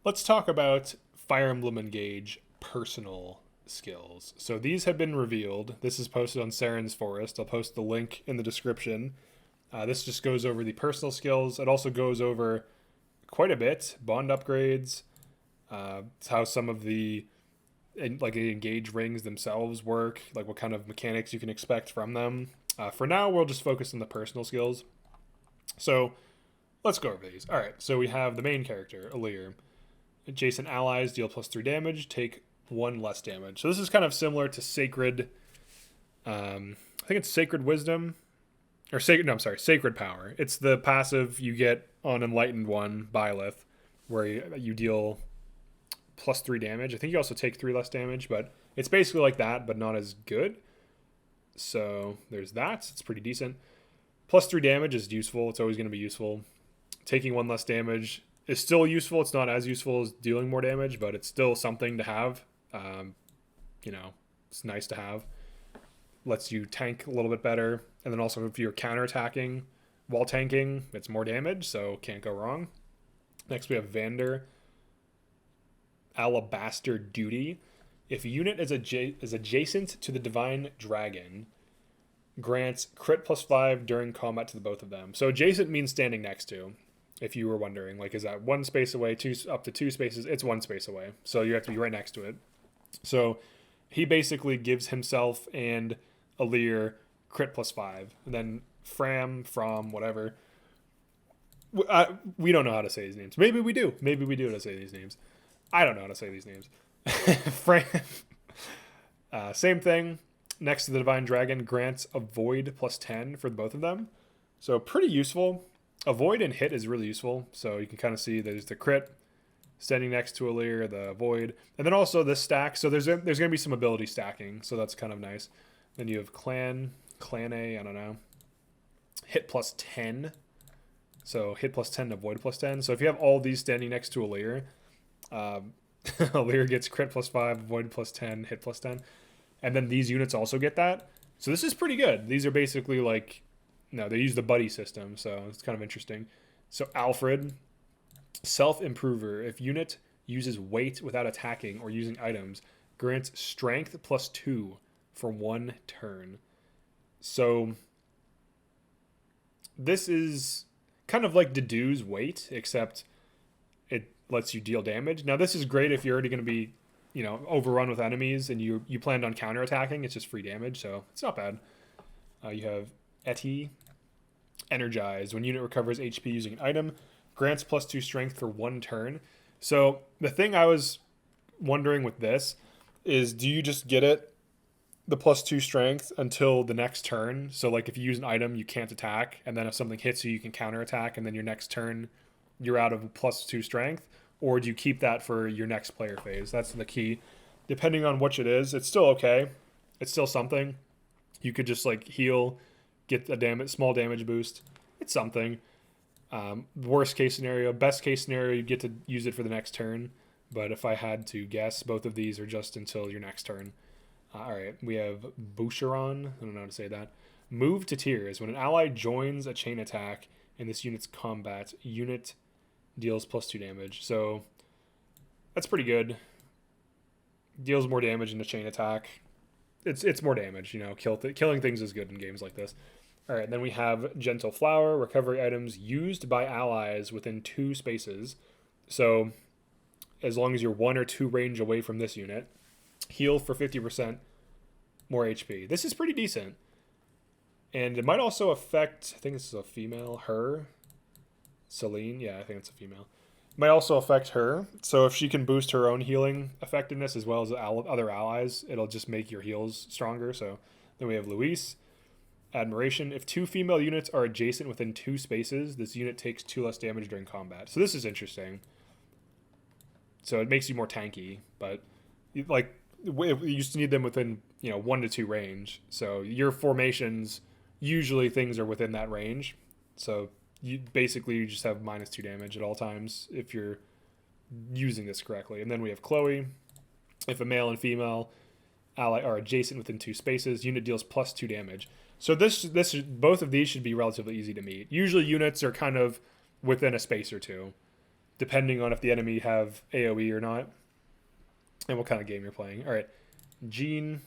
Let's talk about Fire Emblem Engage personal skills. So these have been revealed. This is posted on Saren's Forest. I'll post the link in the description. This just goes over the personal skills. It also goes over quite a bit bond upgrades, how some of the engage rings themselves work, like what kind of mechanics you can expect from them. For now, we'll just focus on the personal skills. So let's go over these. All right, so we have the main character, Alir. Adjacent allies deal +3 damage, take 1 less damage. So this is kind of similar to Sacred. I think it's Sacred Wisdom, or Sacred. No, I'm sorry, Sacred Power. It's the passive you get on Enlightened One, Byleth, where you deal +3 damage. I think you also take 3 less damage, but it's basically like that, but not as good. So there's that. It's pretty decent. +3 damage is useful. It's always going to be useful. Taking 1 less damage is still useful. It's not as useful as dealing more damage, but it's still something to have. It's nice to have. Lets you tank a little bit better. And then also if you're counterattacking while tanking, it's more damage, so can't go wrong. Next we have Vander. Alabaster Duty. If a unit is adjacent to the Divine Dragon, grants crit +5 during combat to the both of them. So adjacent means standing next to. If you were wondering, like, is that 1 space away, up to 2 spaces? It's 1 space away, so you have to be right next to it. So he basically gives himself and Alir crit +5, and then from whatever. We don't know how to say these names. Maybe we do. Maybe we do know how to say these names. I don't know how to say these names. Fram, same thing. Next to the Divine Dragon, grants avoid +10 for both of them. So pretty useful. Avoid and hit is really useful. So you can kind of see there's the crit standing next to Alir, the avoid, and then also this stack. So there's going to be some ability stacking. So that's kind of nice. Then you have Clan A, I don't know. Hit +10. So hit +10, avoid +10. So if you have all these standing next to Alir, Alir gets crit +5, avoid +10, hit +10. And then these units also get that. So this is pretty good. These are basically like, they use the buddy system, so it's kind of interesting. So Alfred, self-improver. If unit uses weight without attacking or using items, grants strength +2 for 1 turn. So this is kind of like Dedue's weight, except it lets you deal damage. Now this is great if you're already going to be overrun with enemies and you planned on counterattacking. It's just free damage, so it's not bad. You have Eti, energized. When unit recovers HP using an item, grants +2 strength for 1 turn. So the thing I was wondering with this is, do you just get it, the +2 strength, until the next turn? So like if you use an item, you can't attack, and then if something hits you, you can counterattack, and then your next turn, you're out of +2 strength? Or do you keep that for your next player phase? That's the key. Depending on which it is, it's still okay. It's still something. You could just like heal, get a small damage boost. It's something. Worst case scenario, best case scenario, you get to use it for the next turn. But if I had to guess, both of these are just until your next turn. All right, we have Boucheron. I don't know how to say that. Move to tiers. When an ally joins a chain attack in this unit's combat, unit deals +2 damage. So that's pretty good. Deals more damage in a chain attack. It's more damage, killing things is good in games like this. All right, then we have Gentle Flower, recovery items used by allies within 2 spaces. So as long as you're 1 or 2 range away from this unit, heal for 50% more HP. This is pretty decent. And it might also affect, I think this is a female, her, Celine. Yeah, I think it's a female. It might also affect her. So if she can boost her own healing effectiveness as well as other allies, it'll just make your heals stronger. So then we have Luis. Admiration. If 2 female units are adjacent within 2 spaces, this unit takes 2 less damage during combat. So this is interesting. So it makes you more tanky, but like you used to need them within 1 to 2 range. So your formations, usually things are within that range. So you just have -2 damage at all times if you're using this correctly. And then we have Chloe. If a male and female ally are adjacent within 2 spaces, unit deals +2 damage. So both of these should be relatively easy to meet. Usually units are kind of within a space or 2. depending on if the enemy have AoE or not, and what kind of game you're playing. All right, Gene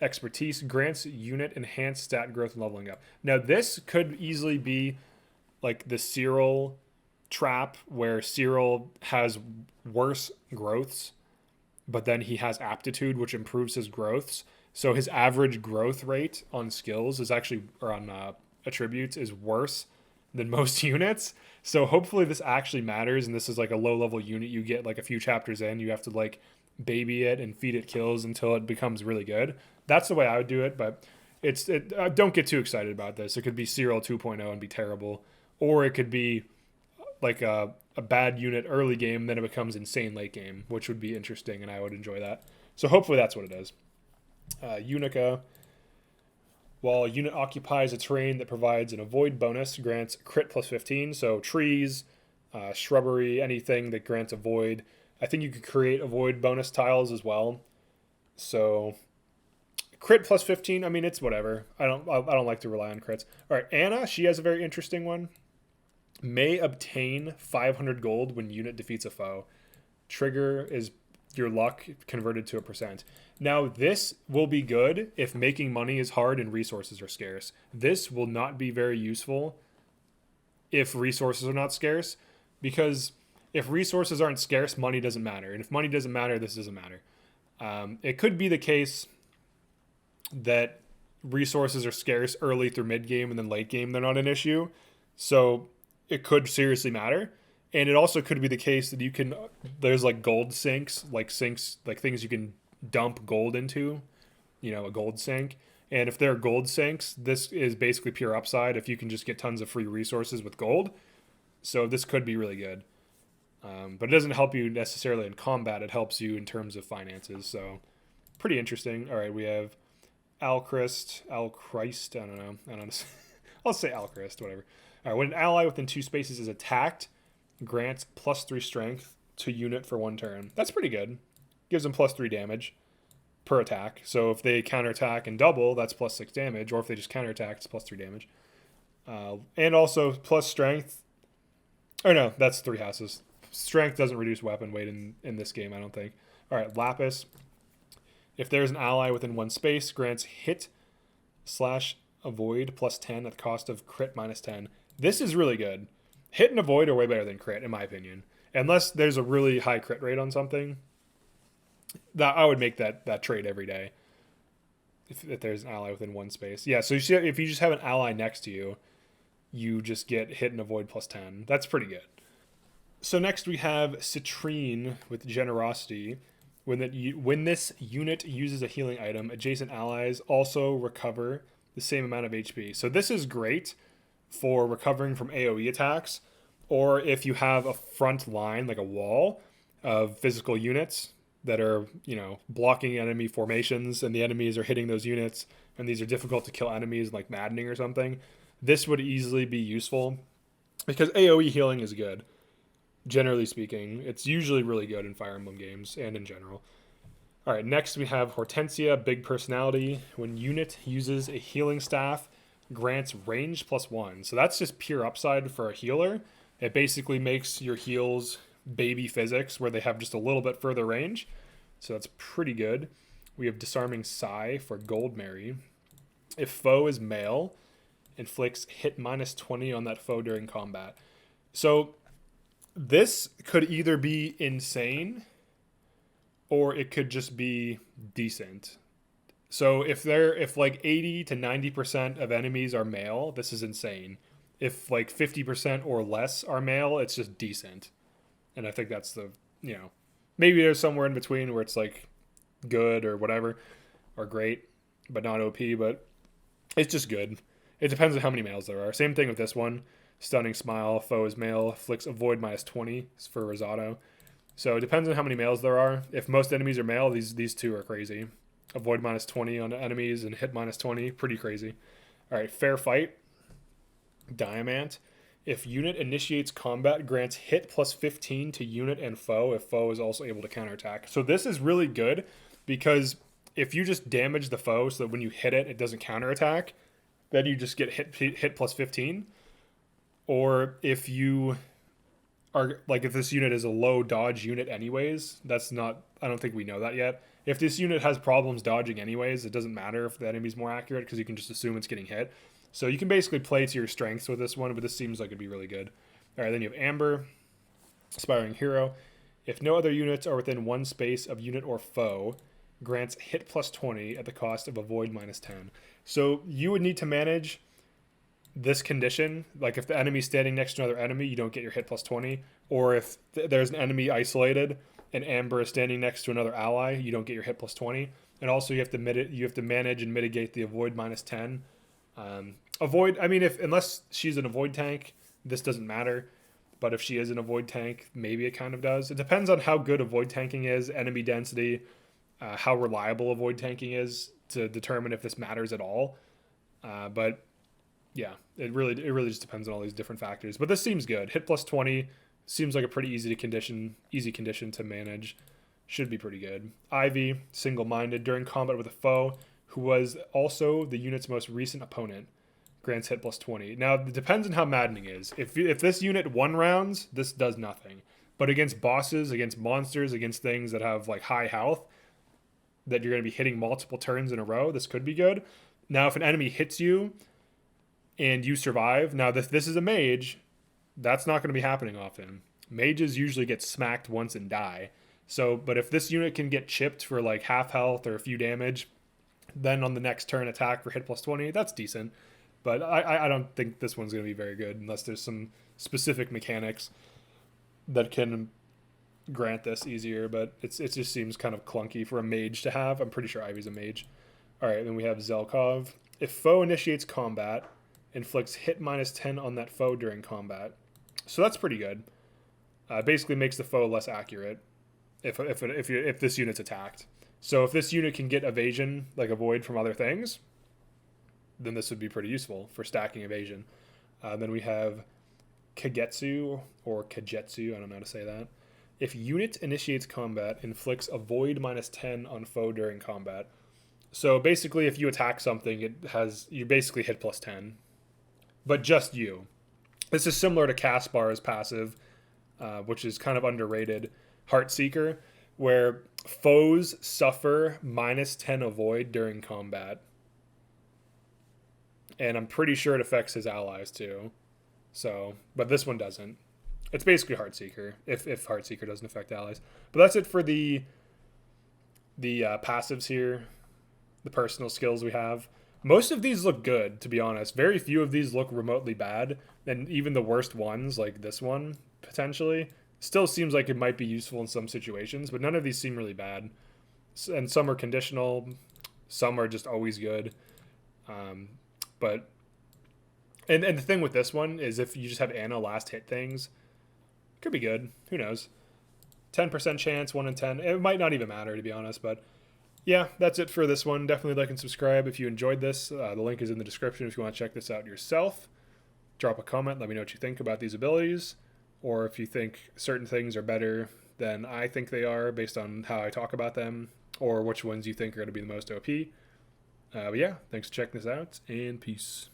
Expertise grants unit enhanced stat growth and leveling up. Now this could easily be like the Cyril trap, where Cyril has worse growths, but then he has aptitude, which improves his growths. So his average growth rate on skills is actually, or on attributes, is worse than most units. So hopefully this actually matters, and this is like a low level unit you get like a few chapters in. You have to like baby it and feed it kills until it becomes really good. That's the way I would do it, but don't get too excited about this. It could be Cyril 2.0 and be terrible, or it could be like a bad unit early game, then it becomes insane late game, which would be interesting, and I would enjoy that. So hopefully that's what it is. Unica. While a unit occupies a terrain that provides an avoid bonus, grants crit plus 15. So trees, shrubbery, anything that grants avoid. I think you could create avoid bonus tiles as well. So crit plus 15, I mean, it's whatever. I don't like to rely on crits. All right, Anna, she has a very interesting one. May obtain 500 gold when unit defeats a foe. Trigger is your luck converted to a percent. Now, this will be good if making money is hard and resources are scarce. This will not be very useful if resources are not scarce, because if resources aren't scarce, money doesn't matter. And if money doesn't matter, this doesn't matter. It could be the case that resources are scarce early through mid game and then late game they're not an issue. So it could seriously matter. And it also could be the case that there's like gold sinks, like things you can dump gold into, a gold sink. And if there are gold sinks, this is basically pure upside if you can just get tons of free resources with gold. So this could be really good. But it doesn't help you necessarily in combat. It helps you in terms of finances. So pretty interesting. All right, we have Alchrist, I don't know. I'll say Alchrist, whatever. All right, when an ally within 2 spaces is attacked, grants plus 3 strength to unit for 1 turn. That's pretty good. Gives them plus 3 damage per attack. So if they counterattack and double, that's plus 6 damage. Or if they just counterattack, it's plus 3 damage. And also plus strength. Oh no, that's 3 houses. Strength doesn't reduce weapon weight in this game, I don't think. All right, Lapis. If there's an ally within 1 space, grants hit/avoid plus 10 at the cost of crit minus 10. This is really good. Hit and avoid are way better than crit, in my opinion. Unless there's a really high crit rate on something, that I would make that trade every day. If there's an ally within 1 space. Yeah, so if you just have an ally next to you, you just get hit and avoid plus 10. That's pretty good. So next we have Citrine with Generosity. When this unit uses a healing item, adjacent allies also recover the same amount of HP. So this is great for recovering from AoE attacks, or if you have a front line, like a wall of physical units that are, blocking enemy formations, and the enemies are hitting those units, and these are difficult to kill enemies, like maddening or something. This would easily be useful because AoE healing is good. Generally speaking, it's usually really good in Fire Emblem games and in general. All right, next we have Hortensia, Big Personality. When unit uses a healing staff, grants range plus 1. So that's just pure upside for a healer. It basically makes your heals baby physics, where they have just a little bit further range. So that's pretty good. We have Disarming Sigh for Gold Mary. If foe is male, inflicts hit minus 20 on that foe during combat. So this could either be insane or it could just be decent. So if like 80 to 90% of enemies are male, this is insane. If like 50% or less are male, it's just decent. And I think that's maybe there's somewhere in between where it's like good or whatever, or great, but not OP, but it's just good. It depends on how many males there are. Same thing with this one. Stunning Smile, foe is male, flicks avoid minus 20 for Rosado. So it depends on how many males there are. If most enemies are male, these two are crazy. Avoid minus 20 on enemies and hit minus 20, pretty crazy. All right, Fair Fight, Diamant. If unit initiates combat, grants hit plus 15 to unit and foe if foe is also able to counterattack. So this is really good because if you just damage the foe so that when you hit it, it doesn't counterattack, then you just get hit plus 15. Or if you are like if this unit is a low dodge unit anyways. That's not. I don't think we know that yet. If this unit has problems dodging anyways, it doesn't matter if the enemy's more accurate because you can just assume it's getting hit. So you can basically play to your strengths with this one, but this seems like it'd be really good. All right, then you have Amber, Aspiring Hero. If no other units are within one space of unit or foe, grants hit plus 20 at the cost of avoid minus 10. So you would need to manage this condition. Like if the enemy's standing next to another enemy, you don't get your hit plus 20. Or if there's an enemy isolated and Amber is standing next to another ally, you don't get your hit plus 20. And also you have to manage and mitigate the avoid minus 10. Avoid, I mean, if unless she's an avoid tank, this doesn't matter. But if she is an avoid tank, maybe it kind of does. It depends on how good avoid tanking is, enemy density, how reliable avoid tanking is to determine if this matters at all. But yeah, it really just depends on all these different factors. But this seems good. Hit plus 20 seems like a pretty easy condition to manage. Should be pretty good. Ivy, single-minded during combat with a foe who was also the unit's most recent opponent. Grants hit plus 20. Now, it depends on how maddening is. If this unit 1 rounds, this does nothing. But against bosses, against monsters, against things that have like high health, that you're going to be hitting multiple turns in a row, this could be good. Now, if an enemy hits you and you survive, now this is a mage, that's not going to be happening often. Mages usually get smacked once and die. So, but if this unit can get chipped for like half health or a few damage, then on the next turn attack for hit plus 20, that's decent. But I don't think this one's going to be very good unless there's some specific mechanics that can grant this easier. But it just seems kind of clunky for a mage to have. I'm pretty sure Ivy's a mage. All right, then we have Zelkov. If foe initiates combat, inflicts hit minus 10 on that foe during combat. So that's pretty good. Basically makes the foe less accurate if this unit's attacked. So if this unit can get evasion, like avoid from other things, then this would be pretty useful for stacking evasion. Then we have Kagetsu, or Kagetsu, I don't know how to say that. If unit initiates combat, inflicts avoid minus 10 on foe during combat. So basically, if you attack something, you basically hit plus 10. But just you. This is similar to Caspar's passive, which is kind of underrated, Heartseeker, where foes suffer minus 10 avoid during combat. And I'm pretty sure it affects his allies too. So, but this one doesn't. It's basically Heartseeker, if Heartseeker doesn't affect allies. But that's it for the passives here, the personal skills we have. Most of these look good, to be honest. Very few of these look remotely bad. And even the worst ones, like this one, potentially, still seems like it might be useful in some situations. But none of these seem really bad. And some are conditional. Some are just always good. But the thing with this one is if you just have Anna last hit things, it could be good. Who knows? 10% chance, 1 in 10. It might not even matter, to be honest. But yeah, that's it for this one. Definitely like and subscribe if you enjoyed this. The link is in the description if you want to check this out yourself. Drop a comment. Let me know what you think about these abilities. Or if you think certain things are better than I think they are based on how I talk about them. Or which ones you think are going to be the most OP. But yeah, thanks for checking this out, and peace.